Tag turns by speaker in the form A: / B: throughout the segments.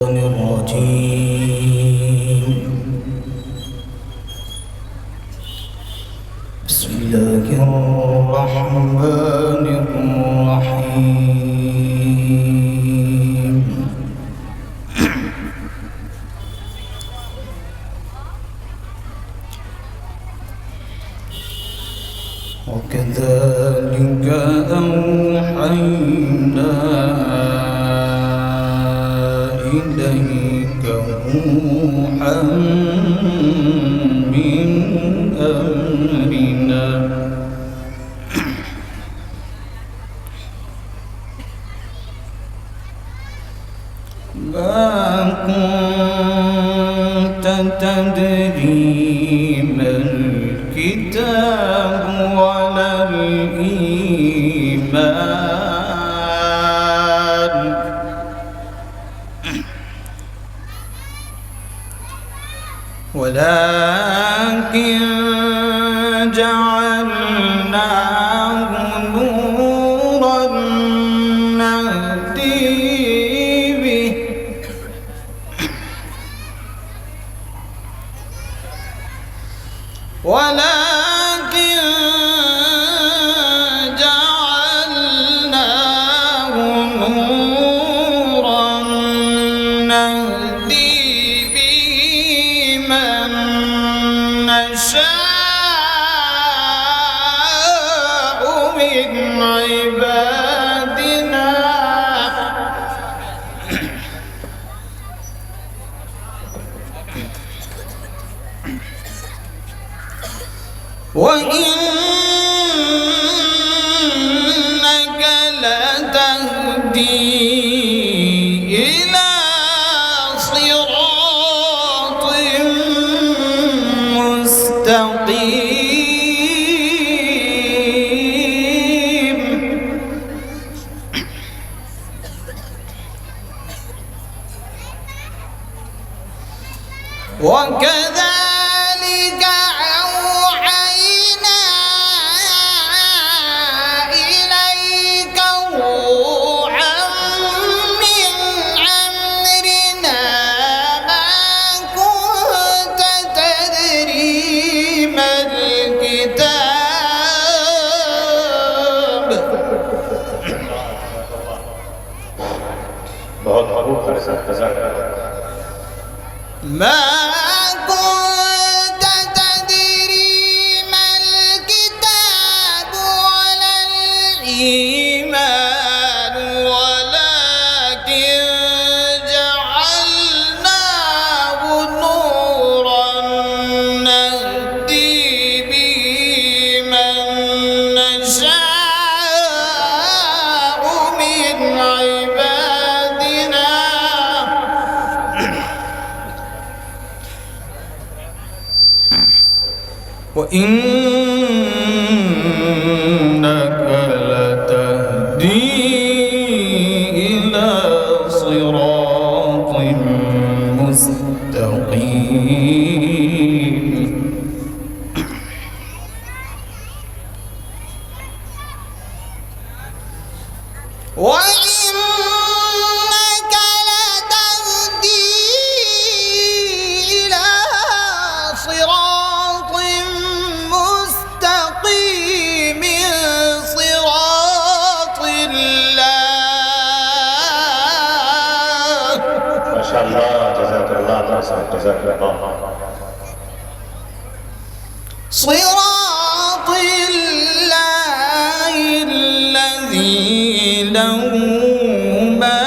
A: الرجيم. بسم الله الرحمن الرحيم. وكذلك أوحينا إليك روحا من أمرنا ما كنت تدري ما الكتاب ولا الإيمان ولكن جعلناه نورا نهدي به نشاء من عبادنا وإنك لتهدي إلى صراط مستقيم وكذلك أوحينا إليك روحا من أمرنا ما كنت تدري ما الكتاب ما كنت تدري ما الكتاب ولا الإيمان ولكن جعلناه نورا نهدي به من نشاء من عبادنا وإنك لتهدي إلى صراط مستقيم وإنك لتهدي إلى صراط مستقيم صراط الله.
B: ما شاء الله، جزاك الله ناصر، جزاك الله.
A: صراط الله الذي له ما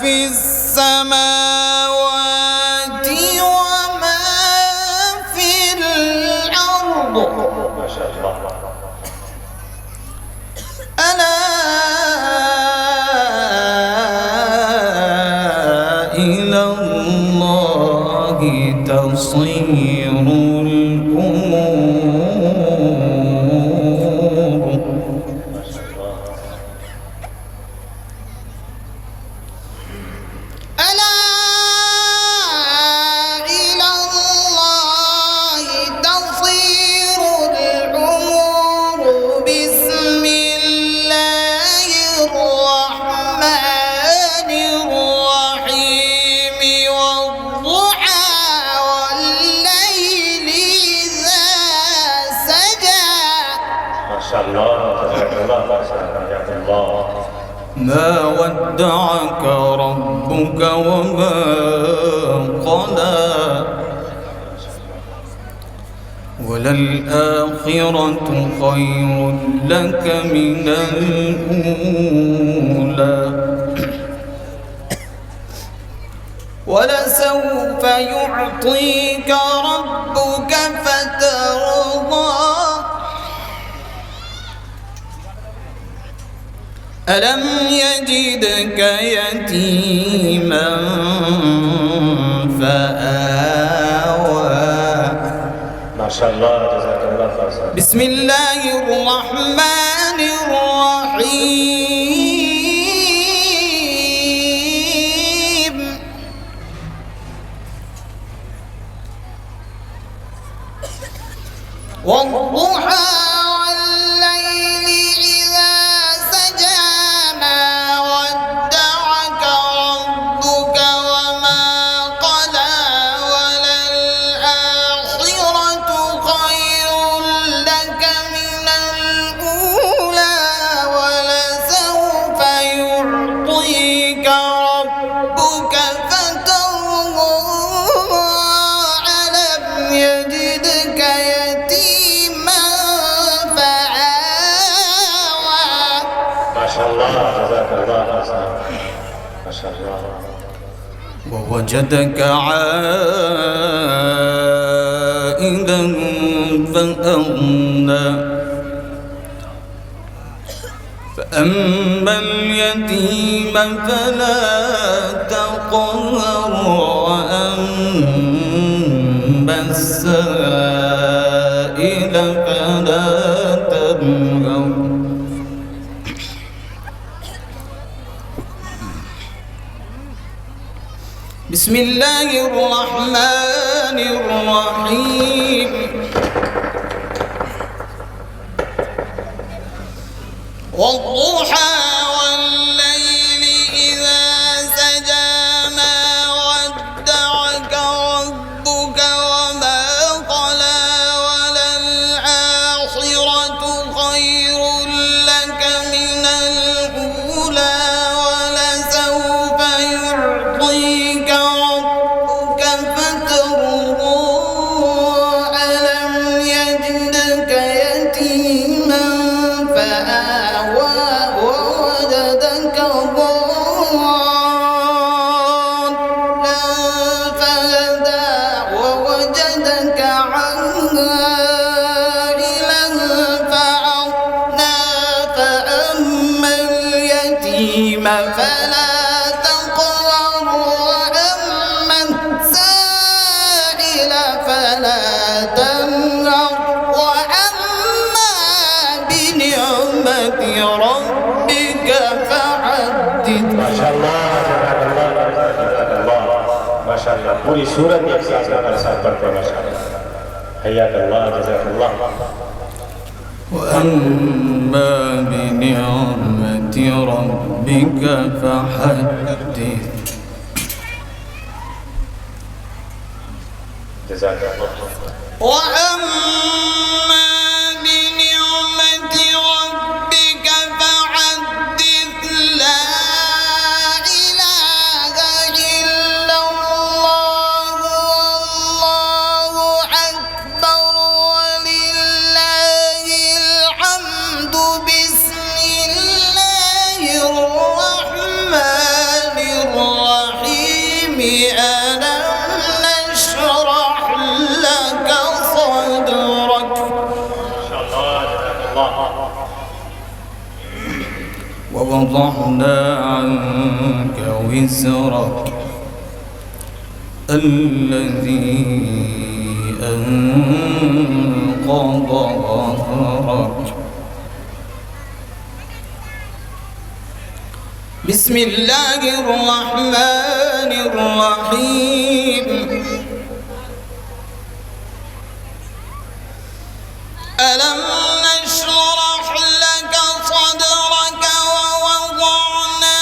A: في السماوات وما في الأرض.
B: ما شاء الله.
A: ألا إلى الله تصير الأمور. ألا إلى الله تصير الأمور. بسم الله الرحمن الرحيم.
B: شاء الله جزاك الله خيرا حياك الله.
A: ما ودعك ربك وما قلى وللآخرة خير لك من الأولى ولسوف يعطيك ربك فترضى ألم يجدك يتيما فآوى.
B: ما شاء الله جزاك الله خيرا.
A: بسم الله الرحمن الرحيم. والضحى والليل إذا سجى ما ودعك ربك وما قلى وللآخرة خير لك من الأولى ولسوف يعطيك ربك فترضى ألم يجدك يتيما فآوى.
B: ما شاء الله جزاك الله خيرا. ما شاء الله.
A: ووجدك عائلا فأغنى فأما اليتيم فلا تقهر وأما السائل فلا تنهر. بسم الله الرحمن الرحيم. والضحى والليل إذا سجى ما ودعك ربك وما قلى وللآخرة خير لك من الأولى ولسوف يعطيك ربك فترضى ألم يجدك يتيما فآوى ووجدك ضالا فهدى ووجدك عائلا فأغنى فأما اليتيم فلا تقهر وأما السائل فلا تنهر وأما بنعمة ربك فحدث.
B: ما شاء الله جزاك الله جزاك الله. ما شاء الله पूरी सूरत एक साथ हमारे साथ पढ़ते हैं. माशा अल्लाह हयाक अल्लाह जज़ाक अल्लाह.
A: وأما بنعمة ربك فحدث.
B: جزاك الله.
A: وأما بنعمة ربك فحدث لا إله إلا الله والله أكبر ولله الحمد. بسم الله الرحمن الرحيم. ألم نشرح لك صدرك.
B: ما شاء الله جزاك الله.
A: ووضعنا عنك وزرك الذي أنقض ظهرك. بسم الله الرحمن الرحيم. ألم نشرح لك صدرك ووضعنا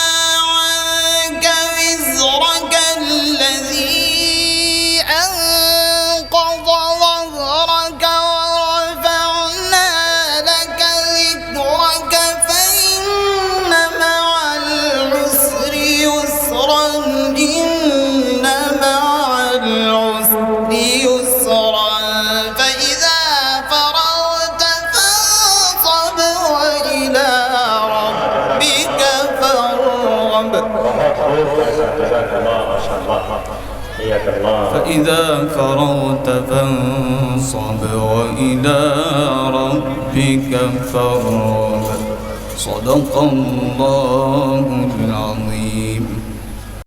A: عنك وزرك الذي أنقض ظهرك ورفعنا لك
B: خوب جزاك الله ما شاء الله حياك الله.
A: فإذا فرغت فانصب وإلى ربك فارغب. صدق الله العظيم.